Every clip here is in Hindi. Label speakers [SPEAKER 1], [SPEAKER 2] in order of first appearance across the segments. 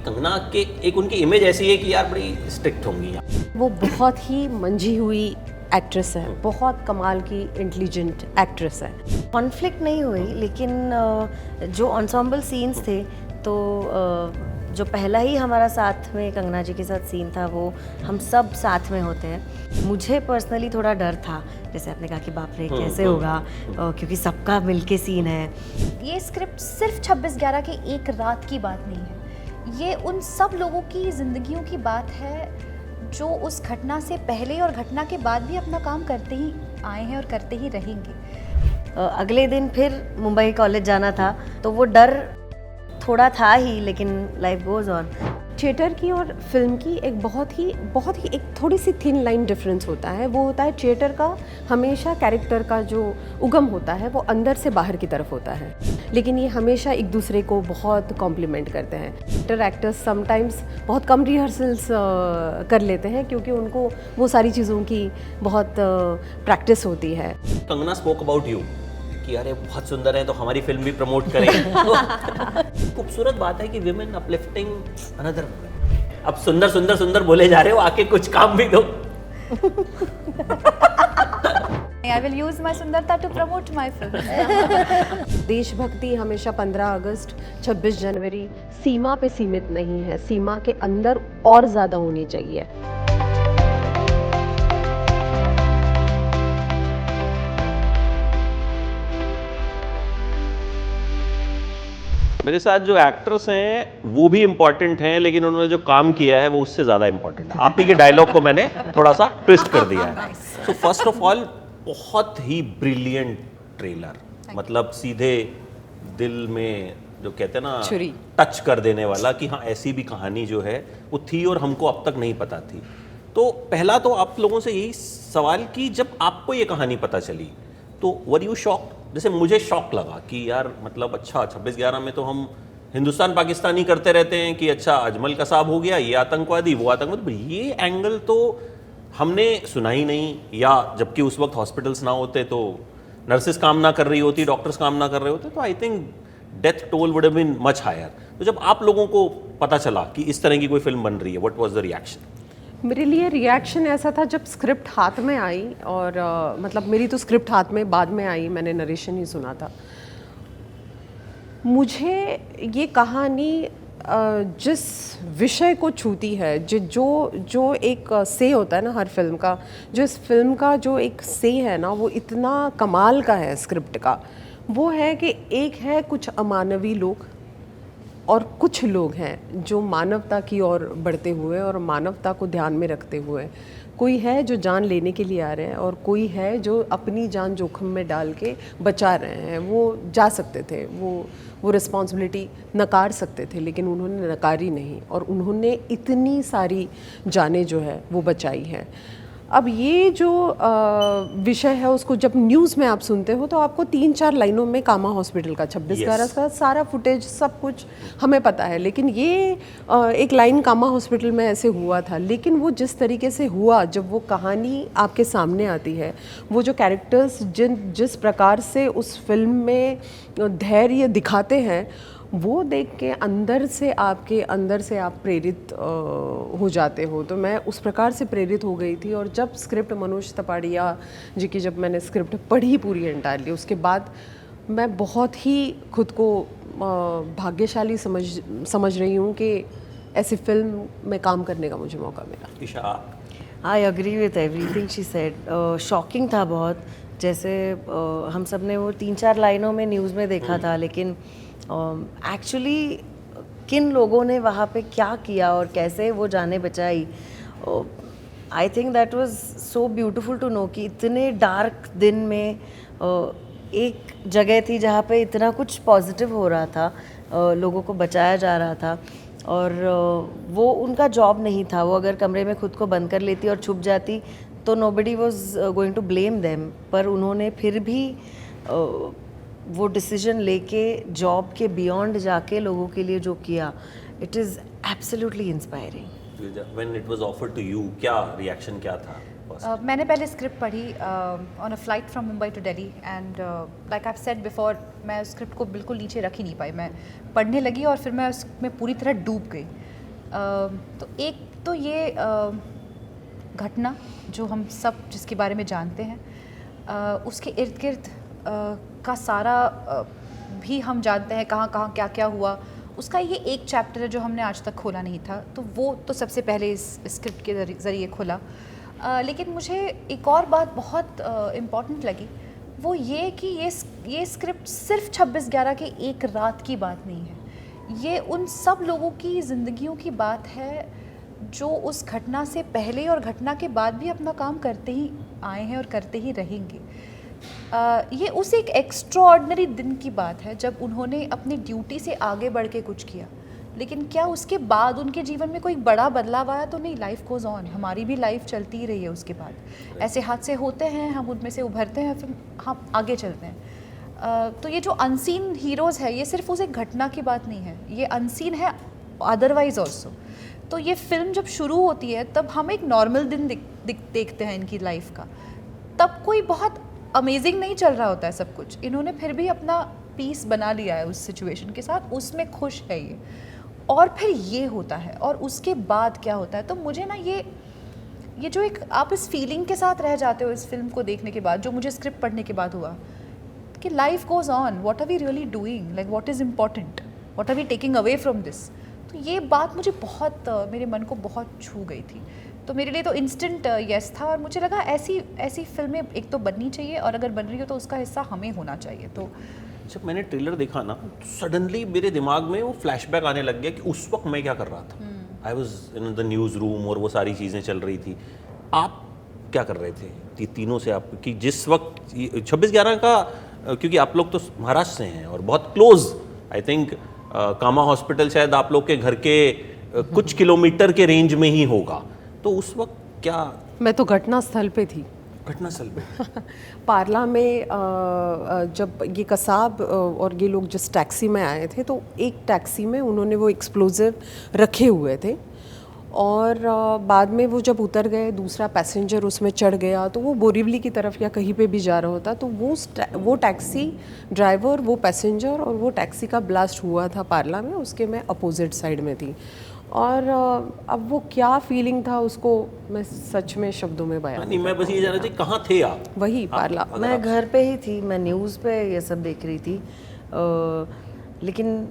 [SPEAKER 1] कंगना के एक उनकी इमेज ऐसी है कि यार बड़ी स्ट्रिक्ट होंगी।
[SPEAKER 2] वो बहुत ही मंझी हुई एक्ट्रेस है, बहुत कमाल की इंटेलिजेंट एक्ट्रेस है।
[SPEAKER 3] कॉन्फ्लिक्ट नहीं हुई, लेकिन जो एंसेम्बल सीन्स थे तो जो पहला ही हमारा साथ में कंगना जी के साथ सीन था वो हम सब साथ में होते हैं। मुझे पर्सनली थोड़ा डर था, जैसे आपने कहा कि बाप रे कैसे होगा, क्योंकि सबका मिलके सीन है।
[SPEAKER 4] ये स्क्रिप्ट सिर्फ 26/11 के एक रात की बात नहीं है, ये उन सब लोगों की ज़िंदगियों की बात है जो उस घटना से पहले और घटना के बाद भी अपना काम करते ही आए हैं और करते ही रहेंगे।
[SPEAKER 3] अगले दिन फिर मुंबई कॉलेज जाना था तो वो डर थोड़ा था ही, लेकिन लाइफ गोज ऑन।
[SPEAKER 2] थिएटर की और फिल्म की एक बहुत ही एक थोड़ी सी थिन लाइन डिफरेंस होता है। वो होता है थिएटर का हमेशा कैरेक्टर का जो उगम होता है वो अंदर से बाहर की तरफ होता है, लेकिन ये हमेशा एक दूसरे को बहुत कॉम्प्लीमेंट करते हैं। थिएटर एक्टर्स समटाइम्स बहुत कम रिहर्सल्स कर लेते हैं क्योंकि उनको वो सारी चीज़ों की बहुत प्रैक्टिस होती है।
[SPEAKER 1] कंगना स्पोक अबाउट यू कि अरे बहुत सुंदर है तो हमारी फिल्म भी प्रमोट करें। तो खूबसूरत बात है कि विमेन अपलिफ्टिंग अनदर वुमेन। अब सुंदर सुंदर सुंदर बोले जा रहे हो, आके कुछ काम भी दो।
[SPEAKER 4] I will use my सुंदरता to promote my film.
[SPEAKER 2] देशभक्ति हमेशा 15 अगस्त 26 जनवरी सीमा पे सीमित नहीं है, सीमा के अंदर और ज़्यादा होनी चाहिए।
[SPEAKER 1] मेरे साथ जो एक्टर्स हैं वो भी इम्पोर्टेंट हैं, लेकिन उन्होंने जो काम किया है वो उससे ज़्यादा इम्पोर्टेंट है। आप ही के डायलॉग को मैंने थोड़ा सा ट्विस्ट कर दिया है। सो फर्स्ट ऑफ ऑल बहुत ही ब्रिलियंट ट्रेलर, मतलब सीधे दिल में जो कहते हैं ना
[SPEAKER 2] छुरी
[SPEAKER 1] टच कर देने वाला कि हाँ ऐसी भी कहानी जो है वो थी और हमको अब तक नहीं पता थी। तो पहला तो आप लोगों से यही सवाल कि जब आपको ये कहानी पता चली तो वर यू शॉक्ड? जैसे मुझे शॉक लगा कि यार मतलब अच्छा 26/11 में तो हम हिंदुस्तान पाकिस्तान ही करते रहते हैं कि अच्छा अजमल कसाब हो गया, ये आतंकवादी वो आतंकवादी, ये एंगल तो हमने सुना ही नहीं। या जबकि उस वक्त हॉस्पिटल्स ना होते तो नर्सेस काम ना कर रही होती, डॉक्टर्स काम ना कर रहे होते, तो I think death toll would have been much higher. तो जब आप लोगों को पता चला कि इस तरह की कोई फिल्म बन रही है, व्हाट वाज द रिएक्शन?
[SPEAKER 2] मेरे लिए रिएक्शन ऐसा था जब स्क्रिप्ट हाथ में आई और मतलब मेरी तो स्क्रिप्ट हाथ में बाद में आई, मैंने नरेशन ही सुना था। मुझे ये कहानी जिस विषय को छूती है, जो एक से होता है ना हर फिल्म का, जो इस फिल्म का जो एक से है ना वो इतना कमाल का है स्क्रिप्ट का। वो है कि एक है कुछ अमानवी लोग और कुछ लोग हैं जो मानवता की ओर बढ़ते हुए और मानवता को ध्यान में रखते हुए, कोई है जो जान लेने के लिए आ रहे हैं और कोई है जो अपनी जान जोखिम में डाल के बचा रहे हैं। वो जा सकते थे, वो रिस्पॉन्सिबिलिटी नकार सकते थे, लेकिन उन्होंने नकारी नहीं और उन्होंने इतनी सारी जानें जो है वो बचाई हैं। अब ये जो विषय है उसको जब न्यूज़ में आप सुनते हो तो आपको 3-4 लाइनों में कामा हॉस्पिटल का 26/11 का सारा फुटेज सब कुछ हमें पता है, लेकिन ये एक लाइन कामा हॉस्पिटल में ऐसे हुआ था। लेकिन वो जिस तरीके से हुआ, जब वो कहानी आपके सामने आती है, वो जो कैरेक्टर्स जिस प्रकार से उस फिल्म में धैर्य दिखाते हैं, वो देख के अंदर से आप प्रेरित हो जाते हो। तो मैं उस प्रकार से प्रेरित हो गई थी और जब स्क्रिप्ट मनोज तपाड़िया जी की जब मैंने स्क्रिप्ट पढ़ी पूरी एंटायरली, उसके बाद मैं बहुत ही खुद को भाग्यशाली समझ रही हूँ कि ऐसी फिल्म में काम करने का मुझे मौका मिला।
[SPEAKER 3] I agree with everything she said. Shocking था बहुत, जैसे हम सब ने वो 3-4 लाइनों में न्यूज़ में देखा था, लेकिन एक्चुअली किन लोगों ने वहाँ पे क्या किया और कैसे वो जाने बचाई, I think that was so beautiful to know कि इतने डार्क दिन में एक जगह थी जहाँ पे इतना कुछ पॉजिटिव हो रहा था, लोगों को बचाया जा रहा था और वो उनका जॉब नहीं था। वो अगर कमरे में खुद को बंद कर लेती और छुप जाती तो nobody was going to blame them, पर उन्होंने फिर भी वो डिसीजन लेके जॉब के बियॉन्ड जाके लोगों के लिए जो किया, it is absolutely inspiring.
[SPEAKER 1] When it was offered to you, क्या रिएक्शन क्या था?
[SPEAKER 4] मैंने पहले स्क्रिप्ट पढ़ी on a flight from Mumbai to Delhi and like I said before, मैं स्क्रिप्ट को बिल्कुल नीचे रख ही नहीं पाई। मैं पढ़ने लगी और फिर मैं उसमें पूरी तरह डूब गई। तो एक तो ये घटना जो हम सब जिसके बारे में जानते हैं, उसके इर्द गिर्द का सारा भी हम जानते हैं कहाँ कहाँ क्या क्या हुआ, उसका ये एक चैप्टर है जो हमने आज तक खोला नहीं था, तो वो तो सबसे पहले इस स्क्रिप्ट के ज़रिए खोला। लेकिन मुझे एक और बात बहुत इम्पॉर्टेंट लगी, वो ये कि ये स्क्रिप्ट सिर्फ 26/11 के एक रात की बात नहीं है, ये उन सब लोगों की ज़िंदगियों की बात है जो उस घटना से पहले और घटना के बाद भी अपना काम करते ही आए हैं और करते ही रहेंगे। ये उस एक एक्स्ट्राऑर्डिनरी दिन की बात है जब उन्होंने अपनी ड्यूटी से आगे बढ़ के कुछ किया, लेकिन क्या उसके बाद उनके जीवन में कोई बड़ा बदलाव आया? तो नहीं, लाइफ गोज़ ऑन, हमारी भी लाइफ चलती ही रही है उसके बाद। ऐसे हादसे होते हैं, हम उनमें से उभरते हैं, फिर हम आगे चलते हैं। तो ये जो अनसीन हीरोज़ है, ये सिर्फ उस एक घटना की बात नहीं है, ये अनसीन है अदरवाइज ऑल्सो। तो ये फिल्म जब शुरू होती है तब हम एक नॉर्मल दिन देखते हैं इनकी लाइफ का, तब कोई बहुत अमेजिंग नहीं चल रहा होता है सब कुछ, इन्होंने फिर भी अपना पीस बना लिया है उस सिचुएशन के साथ, उसमें खुश है ये। और फिर ये होता है और उसके बाद क्या होता है, तो मुझे ना ये जो एक आप इस फीलिंग के साथ रह जाते हो इस फिल्म को देखने के बाद, जो मुझे स्क्रिप्ट पढ़ने के बाद हुआ कि life goes on, what are we really doing, like what is important, what are we taking away from this. तो ये बात मुझे बहुत मेरे मन को बहुत छू गई थी, तो मेरे लिए तो इंस्टेंट यस था। और मुझे लगा ऐसी फिल्में एक तो बननी चाहिए, और अगर बन रही हो तो उसका हिस्सा हमें होना चाहिए। तो
[SPEAKER 1] जब मैंने ट्रेलर देखा ना, तो सडनली मेरे दिमाग में वो फ्लैशबैक आने लग गया कि उस वक्त मैं क्या कर रहा था। I was in the news room और वो सारी चीज़ें चल रही थी। आप क्या कर रहे थे तीनों से, आप कि जिस वक्त 26/11 का, क्योंकि आप लोग तो महाराष्ट्र से हैं और बहुत close, I think Cama hospital शायद आप लोग के घर के कुछ किलोमीटर के रेंज में ही होगा, तो उस वक्त क्या?
[SPEAKER 2] मैं तो घटना स्थल पे थी।
[SPEAKER 1] घटनास्थल पे
[SPEAKER 2] पार्ला में जब ये कसाब और ये लोग जिस टैक्सी में आए थे, तो एक टैक्सी में उन्होंने वो एक्सप्लोजिव रखे हुए थे, और बाद में वो जब उतर गए, दूसरा पैसेंजर उसमें चढ़ गया, तो वो बोरीवली की तरफ या कहीं पे भी जा रहा होता, तो वो टैक्सी ड्राइवर, वो पैसेंजर और वो टैक्सी का ब्लास्ट हुआ था पार्ला में, उसके मैं अपोजिट साइड में थी। और अब वो क्या फीलिंग था उसको मैं सच में शब्दों में बयान
[SPEAKER 1] नहीं, मैं बस ये जान रही थी कहाँ थे आप?
[SPEAKER 2] वही पार्ला।
[SPEAKER 3] मैं घर पे ही थी, मैं न्यूज़ पे ये सब देख रही थी। लेकिन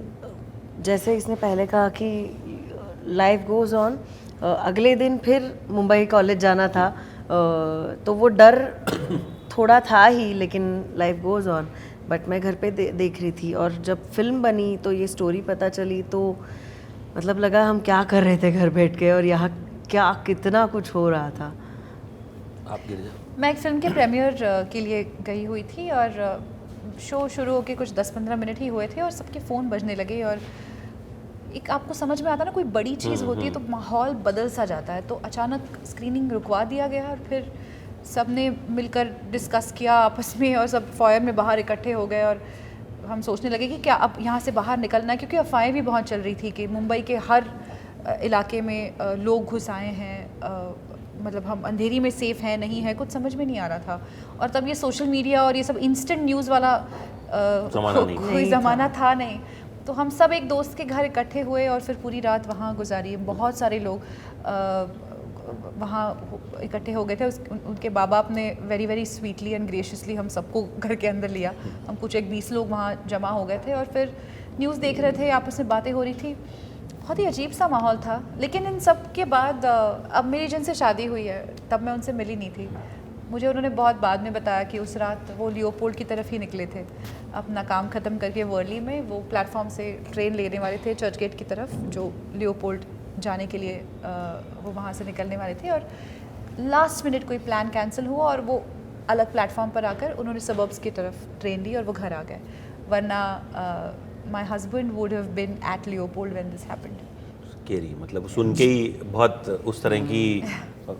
[SPEAKER 3] जैसे इसने पहले कहा कि लाइफ गोज़ ऑन, अगले दिन फिर मुंबई कॉलेज जाना था, तो वो डर थोड़ा था ही, लेकिन लाइफ गोज़ ऑन। बट मैं घर पे देख रही थी, और जब फिल्म बनी तो ये स्टोरी पता चली, तो मतलब लगा हम क्या कर रहे थे घर बैठ के, और यहाँ क्या कितना कुछ हो रहा था।
[SPEAKER 1] आप गिरिजा?
[SPEAKER 4] मैं एक फिल्म के प्रीमियर के लिए गई हुई थी, और शो शुरू होके कुछ 10-15 मिनट ही हुए थे और सबके फ़ोन बजने लगे, और एक आपको समझ में आता ना, कोई बड़ी चीज़ होती है तो माहौल बदल सा जाता है। तो अचानक स्क्रीनिंग रुकवा दिया गया, और फिर सब ने मिलकर डिस्कस किया आपस में, और सब फॉयर में बाहर इकट्ठे हो गए, और हम सोचने लगे कि क्या अब यहाँ से बाहर निकलना है, क्योंकि अफवाहें भी बहुत चल रही थी कि मुंबई के हर इलाके में लोग घुस आए हैं, मतलब हम अंधेरी में सेफ हैं नहीं है, कुछ समझ में नहीं आ रहा था। और तब ये सोशल मीडिया और ये सब इंस्टेंट न्यूज़ वाला कोई ज़माना था नहीं, तो हम सब एक दोस्त के घर इकट्ठे हुए और फिर पूरी रात वहाँ गुजारी। बहुत सारे लोग वहाँ इकट्ठे हो गए थे। उनके बाबा बाप ने very very sweetly and graciously हम सबको घर के अंदर लिया। हम कुछ 20 लोग वहाँ जमा हो गए थे और फिर न्यूज़ देख रहे थे, आपस में बातें हो रही थी। बहुत ही अजीब सा माहौल था। लेकिन इन सब के बाद अब मेरी जिनसे शादी हुई है, तब मैं उनसे मिली नहीं थी। मुझे उन्होंने बहुत बाद में बताया कि उस रात वो लियोपोल्ड की तरफ ही निकले थे, अपना काम ख़त्म करके वर्ली में वो प्लेटफॉर्म से ट्रेन लेने वाले थे चर्च गेट की तरफ, जो लियोपोल्ड जाने के लिए वो वहाँ से निकलने वाले थे। और लास्ट मिनट कोई प्लान कैंसिल हुआ और वो अलग प्लेटफॉर्म पर आकर उन्होंने सबर्ब्स की तरफ ट्रेन ली और वो घर आ गए। वरना my husband would have been at Leopold when this happened.
[SPEAKER 1] Scary, मतलब सुन के ही बहुत उस तरह की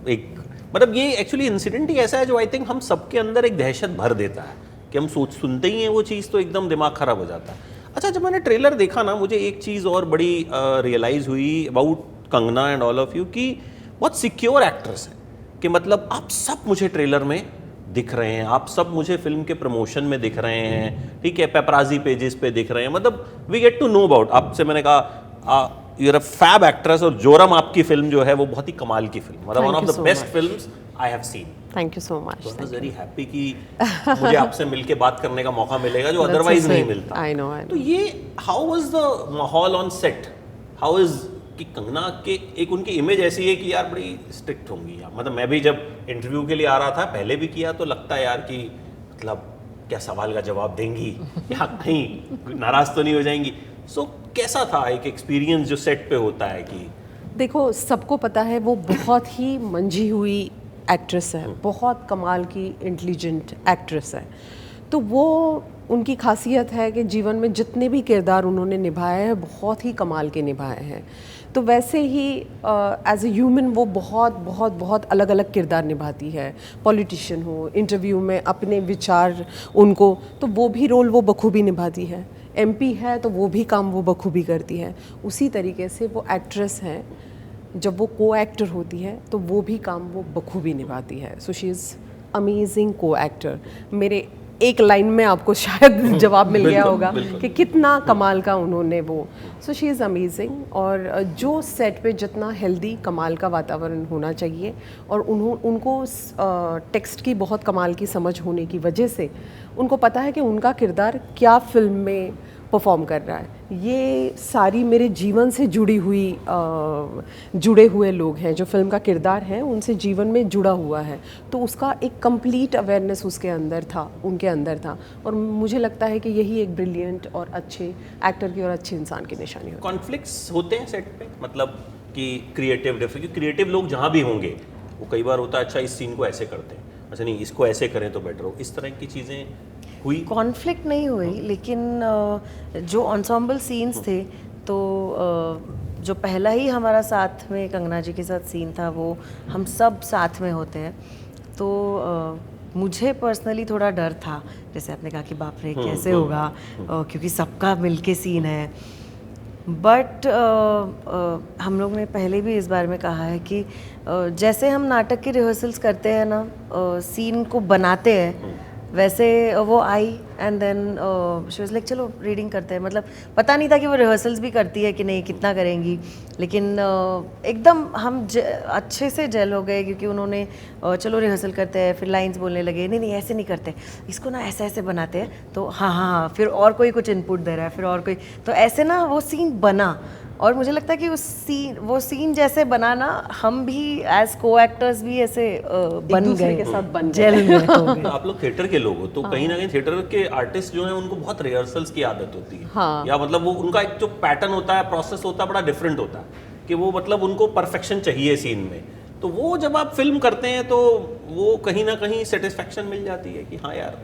[SPEAKER 1] एक, मतलब ये एक्चुअली इंसिडेंट ही ऐसा है जो आई थिंक हम सबके अंदर एक दहशत भर देता है कि हम सुनते ही हैं वो चीज़ तो एकदम दिमाग ख़राब हो जाता है। अच्छा, जब मैंने ट्रेलर देखा ना, मुझे एक चीज़ और बड़ी रियलाइज़ हुई about Kangana and all of you कि बहुत सिक्योर एक्ट्रेस हैं, कि मतलब आप सब मुझे ट्रेलर में दिख रहे हैं, आप सब मुझे फिल्म के प्रमोशन में दिख रहे हैं, ठीक है, पेपराजी पेजेस पे दिख रहे हैं, मतलब we get to know about. आपसे मैंने कहा you are a fab actress, और जोरम आपकी फिल्म जो है वो बहुत ही कमाल की फिल्म, मतलब one
[SPEAKER 2] Thank
[SPEAKER 1] of
[SPEAKER 2] you
[SPEAKER 1] the
[SPEAKER 2] so
[SPEAKER 1] best
[SPEAKER 2] much.
[SPEAKER 1] Films I have seen.
[SPEAKER 2] Thank you so much.
[SPEAKER 1] I was very happy कि मुझे आपसे मिलके बात करने का मौका मिलेगा जो
[SPEAKER 2] That's so
[SPEAKER 1] अदरवाइज नहीं
[SPEAKER 2] sweet.
[SPEAKER 1] मिलता।
[SPEAKER 2] I know.
[SPEAKER 1] तो ये हाउ वाज द माहौल ऑन सेट, हाउ इज कि कंगना के एक उनकी इमेज ऐसी है कि यार बड़ी स्ट्रिक्ट होंगी यार, मतलब मैं भी जब इंटरव्यू के लिए आ रहा था, पहले भी किया, तो लगता है यार कि मतलब क्या सवाल का जवाब देंगी या कहीं नाराज तो नहीं हो जाएंगी। सो कैसा था एक एक्सपीरियंस जो सेट पे होता है कि
[SPEAKER 2] देखो, सबको पता है वो बहुत ही मंझी हुई एक्ट्रेस है, बहुत कमाल की इंटेलिजेंट एक्ट्रेस है। तो वो उनकी खासियत है कि जीवन में जितने भी किरदार उन्होंने निभाए हैं बहुत ही कमाल के निभाए हैं। तो वैसे ही एज ए ह्यूमन वो बहुत बहुत बहुत अलग अलग किरदार निभाती है। पॉलिटिशियन हो, इंटरव्यू में अपने विचार उनको, तो वो भी रोल वो बखूबी निभाती है। एमपी है तो वो भी काम वो बखूबी करती है। उसी तरीके से वो एक्ट्रेस हैं, जब वो को एक्टर होती है तो वो भी काम वो बखूबी निभाती है। सो शी इज़ अमेजिंग को एक्टर। मेरे एक लाइन में आपको शायद जवाब मिल गया होगा कि कितना कमाल का उन्होंने वो। So she is amazing. और जो सेट पे जितना हेल्दी कमाल का वातावरण होना चाहिए, और उनको टेक्स्ट की बहुत कमाल की समझ होने की वजह से उनको पता है कि उनका किरदार क्या फिल्म में परफॉर्म कर रहा है। ये सारी मेरे जीवन से जुड़े हुए लोग हैं, जो फिल्म का किरदार है उनसे जीवन में जुड़ा हुआ है। तो उसका एक कंप्लीट अवेयरनेस उसके अंदर था, उनके अंदर था। और मुझे लगता है कि यही एक ब्रिलियंट और अच्छे एक्टर की और अच्छे इंसान की निशानी होती है।
[SPEAKER 1] कॉन्फ्लिक्ट्स होते हैं सेट पे, मतलब कि क्रिएटिव लोग जहाँ भी होंगे वो कई बार होता है अच्छा इस सीन को ऐसे करते हैं, अच्छा नहीं इसको ऐसे करें तो बेटर हो, इस तरह की चीज़ें हुई?
[SPEAKER 3] कॉन्फ्लिक्ट नहीं हुई, लेकिन जो एंसेम्बल सीन्स थे, तो जो पहला ही हमारा साथ में कंगना जी के साथ सीन था वो हम सब साथ में होते हैं। तो मुझे पर्सनली थोड़ा डर था, जैसे आपने कहा कि बाप रे कैसे होगा, क्योंकि सबका मिलके सीन है। बट हम लोग ने पहले भी इस बारे में कहा है कि जैसे हम नाटक की रिहर्सल्स करते हैं ना, सीन को बनाते हैं, वैसे वो I and then she was like चलो रीडिंग करते हैं। मतलब पता नहीं था कि वो रिहर्सल्स भी करती है कि नहीं, कितना करेंगी, लेकिन एकदम हम अच्छे से जेल हो गए, क्योंकि उन्होंने चलो रिहर्सल करते हैं, फिर लाइंस बोलने लगे, नहीं नहीं ऐसे नहीं करते, इसको ना ऐसे ऐसे बनाते हैं, तो हाँ, फिर और कोई कुछ इनपुट दे रहा है, फिर और कोई, तो ऐसे ना वो सीन बना। और मुझे लगता है कि वो सीन जैसे बनाना, हम भी एज को एक्टर्स भी ऐसे बन
[SPEAKER 2] दूसरे
[SPEAKER 3] गए
[SPEAKER 2] के साथ बन
[SPEAKER 3] जेल में हो गए।
[SPEAKER 1] तो आप लोग थिएटर के लोग हो, तो कहीं ना कहीं थिएटर के आर्टिस्ट जो हैं उनको बहुत रिहर्सल्स की आदत होती है।
[SPEAKER 2] हाँ।
[SPEAKER 1] या मतलब वो उनका एक जो पैटर्न होता है, प्रोसेस होता है, बड़ा डिफरेंट होता है कि वो मतलब उनको परफेक्शन चाहिए सीन में। तो वो जब आप फिल्म करते हैं तो वो कहीं ना कहीं सेटिस्फेक्शन मिल जाती है कि हाँ यार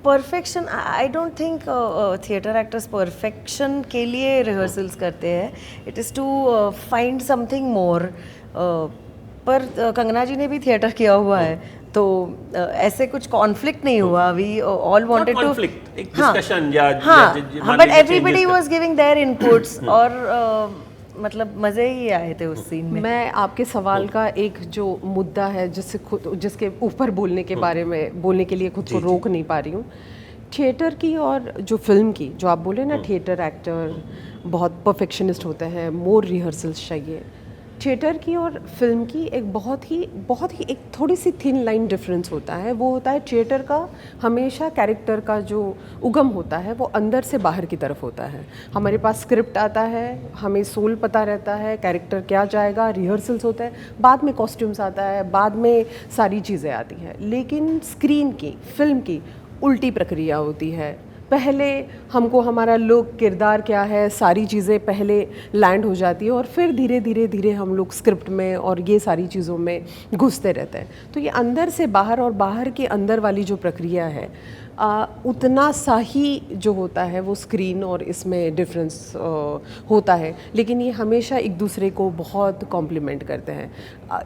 [SPEAKER 3] perfection, I don't think theatre actors perfection के लिए रिहर्सल्स करते हैं, it is to find something more. पर कंगना जी ने भी थिएटर किया हुआ है, तो ऐसे कुछ कॉन्फ्लिक्ट नहीं हुआ। We all wanted to
[SPEAKER 1] conflict, एक discussion या
[SPEAKER 3] हाँ, but everybody was giving their inputs, और मतलब मज़े ही आए थे उस सीन में।
[SPEAKER 2] मैं आपके सवाल का एक जो मुद्दा है जिसके ऊपर बोलने के बारे में बोलने के लिए खुद को रोक नहीं पा रही हूँ। थिएटर की और जो फिल्म की, जो आप बोले ना थिएटर एक्टर बहुत परफेक्शनिस्ट होते हैं, मोर रिहर्सल्स चाहिए। थिएटर की और फिल्म की एक बहुत ही एक थोड़ी सी थिन लाइन डिफरेंस होता है। वो होता है थिएटर का हमेशा कैरेक्टर का जो उगम होता है वो अंदर से बाहर की तरफ होता है। हमारे पास स्क्रिप्ट आता है, हमें सोल पता रहता है, कैरेक्टर क्या जाएगा, रिहर्सल्स होता है, बाद में कॉस्ट्यूम्स आता है, बाद में सारी चीज़ें आती हैं। लेकिन स्क्रीन की, फिल्म की उल्टी प्रक्रिया होती है। पहले हमको हमारा लुक, किरदार क्या है, सारी चीज़ें पहले लैंड हो जाती है, और फिर धीरे धीरे हम लोग स्क्रिप्ट में और ये सारी चीज़ों में घुसते रहते हैं। तो ये अंदर से बाहर और बाहर के अंदर वाली जो प्रक्रिया है, उतना सा ही जो होता है वो स्क्रीन और इसमें डिफरेंस होता है। लेकिन ये हमेशा एक दूसरे को बहुत कॉम्प्लीमेंट करते हैं।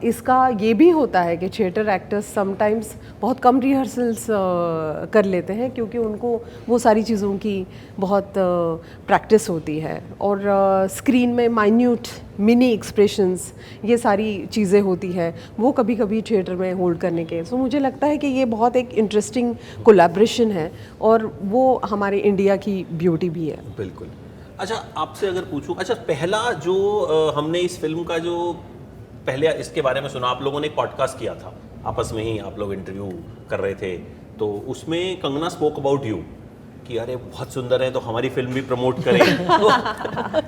[SPEAKER 2] इसका ये भी होता है कि थिएटर एक्टर्स समटाइम्स बहुत कम रिहर्सल्स कर लेते हैं, क्योंकि उनको वो सारी चीज़ों की बहुत प्रैक्टिस होती है, और स्क्रीन में माइन्यूट मिनी एक्सप्रेशंस, ये सारी चीज़ें होती हैं, वो कभी कभी थिएटर में होल्ड करने के। सो मुझे लगता है कि ये बहुत एक इंटरेस्टिंग कोलैबोरेशन है, और वो हमारे इंडिया की ब्यूटी भी है।
[SPEAKER 1] बिल्कुल। अच्छा आपसे अगर पूछूं, अच्छा पहला जो हमने इस फिल्म का जो पहले इसके बारे में सुना, आप लोगों ने एक पॉडकास्ट किया था आपस में ही, आप लोग इंटरव्यू कर रहे थे, तो उसमें कंगना स्पोक अबाउट यू कि अरे बहुत सुंदर है तो हमारी फिल्म भी प्रमोट करें।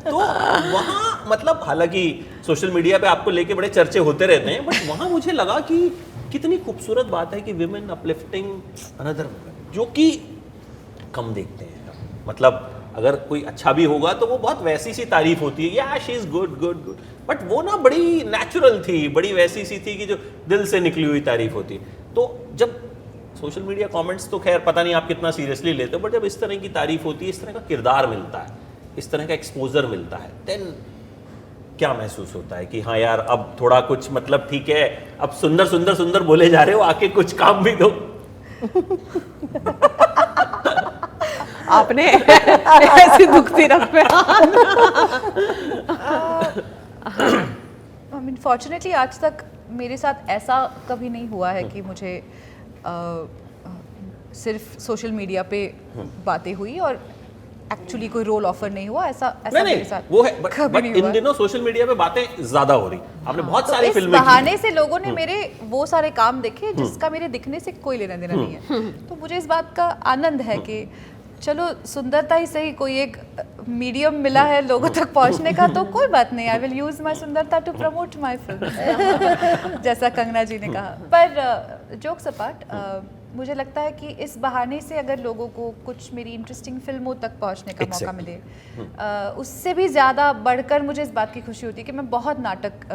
[SPEAKER 1] तो वहाँ मतलब हालांकि सोशल मीडिया पे आपको लेके बड़े चर्चे होते रहते हैं, बट वहाँ मुझे लगा कि कितनी खूबसूरत बात है कि विमेन अपलिफ्टिंग अनदर वुमेन, जो कि कम देखते हैं। मतलब अगर कोई अच्छा भी होगा तो वो बहुत वैसी सी तारीफ होती है, या she is good good good, but वो ना बड़ी नेचुरल थी, बड़ी वैसी सी थी कि जो दिल से निकली हुई तारीफ होती है। तो जब सोशल मीडिया कमेंट्स तो खैर पता नहीं आप कितना सीरियसली लेते हो, बट जब इस तरह की तारीफ होती है, इस तरह का किरदार मिलता है, इस तरह का एक्सपोजर मिलता है, देन क्या महसूस होता है कि हाँ यार अब थोड़ा कुछ मतलब ठीक है, अब सुंदर सुंदर सुंदर बोले जा रहे हो, आके कुछ काम भी दो।
[SPEAKER 2] आपने ऐसे दुखती रख पे
[SPEAKER 4] आई मीन फॉर्चुनेटली आज तक मेरे साथ ऐसा कभी नहीं हुआ है कि मुझे सिर्फ सोशल मीडिया पे बातें हुई और एक्चुअली कोई रोल ऑफर नहीं हुआ, ऐसा
[SPEAKER 1] नहीं
[SPEAKER 4] मेरे
[SPEAKER 1] नहीं
[SPEAKER 4] साथ
[SPEAKER 1] वो है,
[SPEAKER 4] कभी
[SPEAKER 1] बट
[SPEAKER 4] नहीं
[SPEAKER 1] इन
[SPEAKER 4] हुआ।
[SPEAKER 1] दिनों सोशल मीडिया पे बातें ज्यादा हो रही, आपने बहुत
[SPEAKER 4] तो
[SPEAKER 1] सारी
[SPEAKER 4] इस
[SPEAKER 1] फिल्में की।
[SPEAKER 4] बहाने से लोगों ने मेरे वो सारे काम देखे जिसका मेरे दिखने से कोई लेना देना नहीं है, तो मुझे इस बात का आनंद है कि चलो सुंदरता ही सही, कोई एक मीडियम मिला है लोगों तक पहुंचने का, तो कोई बात नहीं, आई विल यूज माय सुंदरता टू प्रमोट माय फिल्म, जैसा कंगना जी ने कहा। पर जोक्स अपार्ट, मुझे लगता है कि इस बहाने से अगर लोगों को कुछ मेरी इंटरेस्टिंग फिल्मों तक पहुंचने का मौका मिले, उससे भी ज़्यादा बढ़कर मुझे इस बात की खुशी होती है कि मैं बहुत नाटक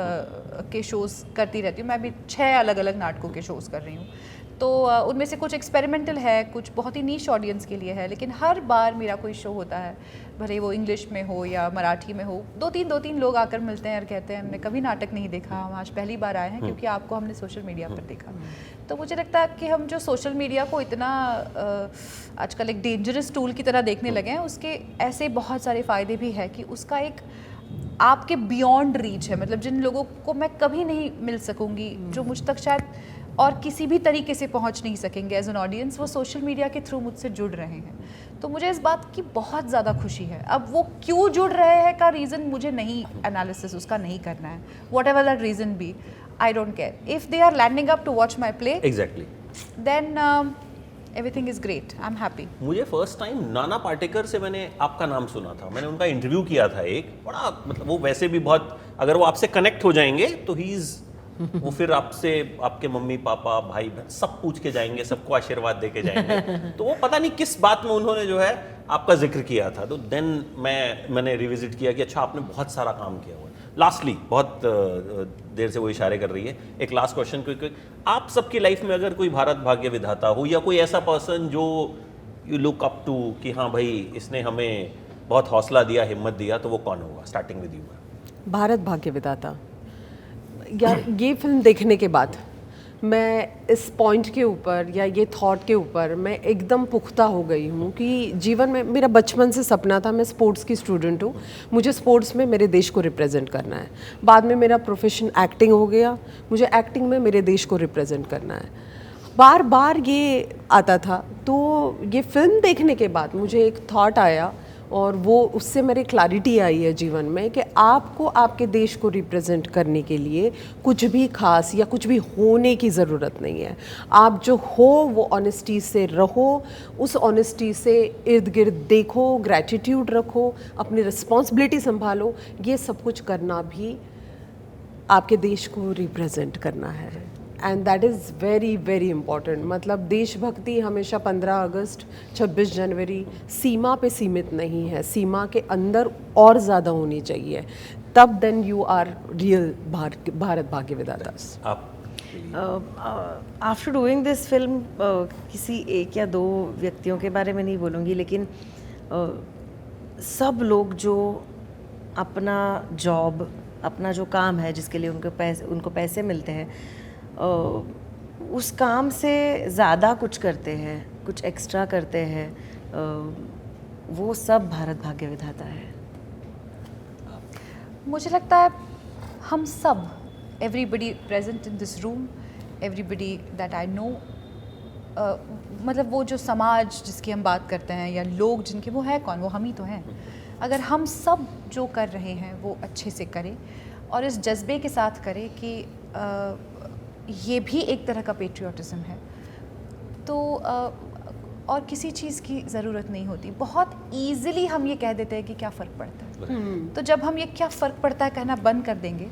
[SPEAKER 4] के शोज़ करती रहती हूँ। मैं अभी 6 अलग अलग नाटकों के शोज़ कर रही हूँ, तो उनमें से कुछ एक्सपेरिमेंटल है, कुछ बहुत ही नीश ऑडियंस के लिए है, लेकिन हर बार मेरा कोई शो होता है, भले वो इंग्लिश में हो या मराठी में हो, दो तीन लोग आकर मिलते हैं और कहते हैं हमने कभी नाटक नहीं देखा, हम आज पहली बार आए हैं क्योंकि आपको हमने सोशल मीडिया पर देखा। तो मुझे लगता है कि हम जो सोशल मीडिया को इतना आजकल एक डेंजरस टूल की तरह देखने लगे हैं, उसके ऐसे बहुत सारे फ़ायदे भी हैं कि उसका एक आपके बियॉन्ड रीच है। मतलब जिन लोगों को मैं कभी नहीं मिल सकूंगी, जो मुझ तक शायद और किसी भी तरीके से पहुंच नहीं सकेंगे एज एन ऑडियंस, वो सोशल मीडिया के थ्रू मुझसे जुड़ रहे हैं। तो मुझे इस बात की बहुत ज़्यादा खुशी है। अब वो क्यों जुड़ रहे हैं का रीज़न मुझे नहीं, एनालिसिस उसका नहीं करना है, whatever that reason be, I don't care. If they are landing up to watch my play,
[SPEAKER 1] exactly,
[SPEAKER 4] then everything is great, I am happy.
[SPEAKER 1] मुझे फर्स्ट टाइम नाना पाटेकर से मैंने आपका नाम सुना था, मैंने उनका इंटरव्यू किया था एक, बड़ा मतलब वो वैसे भी बहुत, अगर वो आपसे कनेक्ट हो जाएंगे तो ही इज वो फिर आपसे आपके मम्मी पापा भाई बहन सब पूछ के जाएंगे, सबको आशीर्वाद दे के जाएंगे। तो वो पता नहीं किस बात में उन्होंने जो है आपका जिक्र किया था, तो देन मैंने रिविजिट किया कि अच्छा आपने बहुत सारा काम किया हुआ है। लास्टली, बहुत देर से वो इशारे कर रही है, एक लास्ट क्वेश्चन, क्योंकि आप सबकी लाइफ में अगर कोई भारत भाग्य विधाता हो या कोई ऐसा पर्सन जो यू लुक अप टू कि हाँ भाई इसने हमें बहुत हौसला दिया, हिम्मत दिया, तो वो कौन होगा? Starting with you.
[SPEAKER 2] Bharat Bhagya विधाता, यार ये फिल्म देखने के बाद मैं इस पॉइंट के ऊपर या ये थॉट के ऊपर मैं एकदम पुख्ता हो गई हूँ कि जीवन में मेरा बचपन से सपना था, मैं स्पोर्ट्स की स्टूडेंट हूँ, मुझे स्पोर्ट्स में मेरे देश को रिप्रेजेंट करना है। बाद में मेरा प्रोफेशन एक्टिंग हो गया, मुझे एक्टिंग में मेरे देश को रिप्रेजेंट करना है। बार बार ये आता था, तो ये फिल्म देखने के बाद मुझे एक थॉट आया और वो उससे मेरी क्लैरिटी आई है जीवन में कि आपको आपके देश को रिप्रेजेंट करने के लिए कुछ भी खास या कुछ भी होने की ज़रूरत नहीं है। आप जो हो वो ऑनेस्टी से रहो, उस ऑनेस्टी से इर्द गिर्द देखो, ग्रैटिट्यूड रखो, अपनी रिस्पॉन्सिबिलिटी संभालो, ये सब कुछ करना भी आपके देश को रिप्रेजेंट करना है। And that is very very important. मतलब देशभक्ति हमेशा 15 अगस्त 26 जनवरी सीमा पे सीमित नहीं है, सीमा के अंदर और ज़्यादा होनी चाहिए, तब then you are real Bharat Bhagya Vidhata.
[SPEAKER 1] आप
[SPEAKER 3] आफ्टर डूइंग दिस फिल्म, किसी एक या दो व्यक्तियों के बारे में नहीं बोलूँगी, लेकिन सब लोग जो अपना जॉब, अपना जो काम है जिसके लिए उनको पैसे मिलते हैं, उस काम से ज़्यादा कुछ करते हैं, कुछ एक्स्ट्रा करते हैं, वो सब भारत भाग्य विधाता है।
[SPEAKER 4] मुझे लगता है हम सब, everybody present in this room, everybody that I know, मतलब वो जो समाज जिसकी हम बात करते हैं या लोग जिनके, वो है कौन? वो हम ही तो हैं। अगर हम सब जो कर रहे हैं वो अच्छे से करें और इस जज्बे के साथ करें कि ये भी एक तरह का पेट्रियाटिज़म है, तो और किसी चीज़ की ज़रूरत नहीं होती। बहुत ईज़िली हम ये कह देते हैं कि क्या फ़र्क पड़ता है, तो जब हम ये क्या फ़र्क पड़ता है कहना बंद कर देंगे,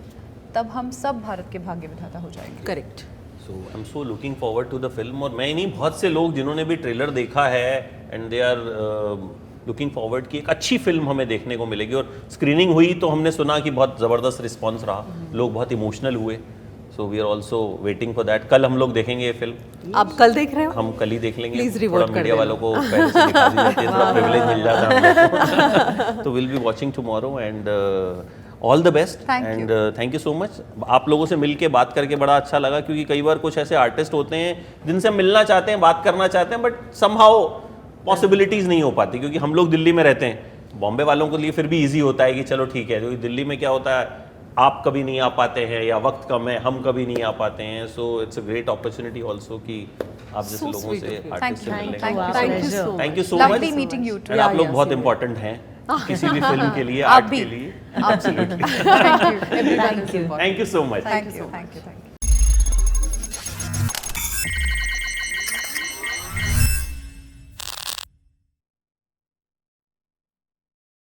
[SPEAKER 4] तब हम सब भारत के भाग्य विधाता हो जाएंगे।
[SPEAKER 2] Correct.
[SPEAKER 1] So I am so looking forward to the film. और मैं नहीं, बहुत से लोग जिन्होंने भी ट्रेलर देखा है and they are looking forward कि एक अच्छी फिल्म हमें देखने को मिलेगी। और स्क्रीनिंग हुई तो हमने सुना कि बहुत ज़बरदस्त रिस्पॉन्स रहा, लोग बहुत इमोशनल हुए। So we are also waiting for that. कल हम लोग देखेंगे ये फिल्म।
[SPEAKER 2] आप कल देख रहे हो?
[SPEAKER 1] हम कल ही देख लेंगे।
[SPEAKER 2] Please
[SPEAKER 1] थोड़ा
[SPEAKER 2] reward कर
[SPEAKER 1] मीडिया
[SPEAKER 2] देना।
[SPEAKER 1] वालों को पहले से दिखा दी जाती है, थोड़ा प्रिविलेज मिल जाता है हम लोग को। तो will be watching tomorrow and all the best
[SPEAKER 4] Thank you.
[SPEAKER 1] And thank you so much. आप लोगों से मिल के बात करके बड़ा अच्छा लगा, क्योंकि कई बार कुछ ऐसे आर्टिस्ट होते हैं जिनसे हम मिलना चाहते हैं, बात करना चाहते हैं, बट समहाउ पॉसिबिलिटीज़ नहीं हो पाती, क्योंकि हम लोग दिल्ली में रहते हैं। बॉम्बे वालों के लिए फिर भी ईजी होता है कि चलो ठीक है, क्योंकि दिल्ली में क्या होता है, आप कभी नहीं आ पाते हैं या वक्त कम है, हम कभी नहीं आ पाते हैं। So it's a great opportunity also कि आप जैसे
[SPEAKER 2] So
[SPEAKER 1] लोगों
[SPEAKER 2] sweet
[SPEAKER 1] से
[SPEAKER 2] of you.
[SPEAKER 1] आर्टिस्ट से
[SPEAKER 4] Thank you.
[SPEAKER 1] मिलने
[SPEAKER 4] Thank
[SPEAKER 1] का
[SPEAKER 4] you.
[SPEAKER 2] Thank you so
[SPEAKER 1] thank you so
[SPEAKER 4] Lovely
[SPEAKER 1] much.
[SPEAKER 4] meeting you too.
[SPEAKER 1] And आप लोग
[SPEAKER 2] Yeah,
[SPEAKER 1] बहुत
[SPEAKER 2] same.
[SPEAKER 1] इंपॉर्टेंट हैं किसी भी फिल्म के लिए,
[SPEAKER 4] आप
[SPEAKER 1] आर्ट
[SPEAKER 4] भी।
[SPEAKER 1] के लिए। Absolutely.
[SPEAKER 4] Thank you. Everyone is
[SPEAKER 3] you.
[SPEAKER 4] important.
[SPEAKER 1] Thank you so much.
[SPEAKER 4] Thank you. Thank you. Thank you.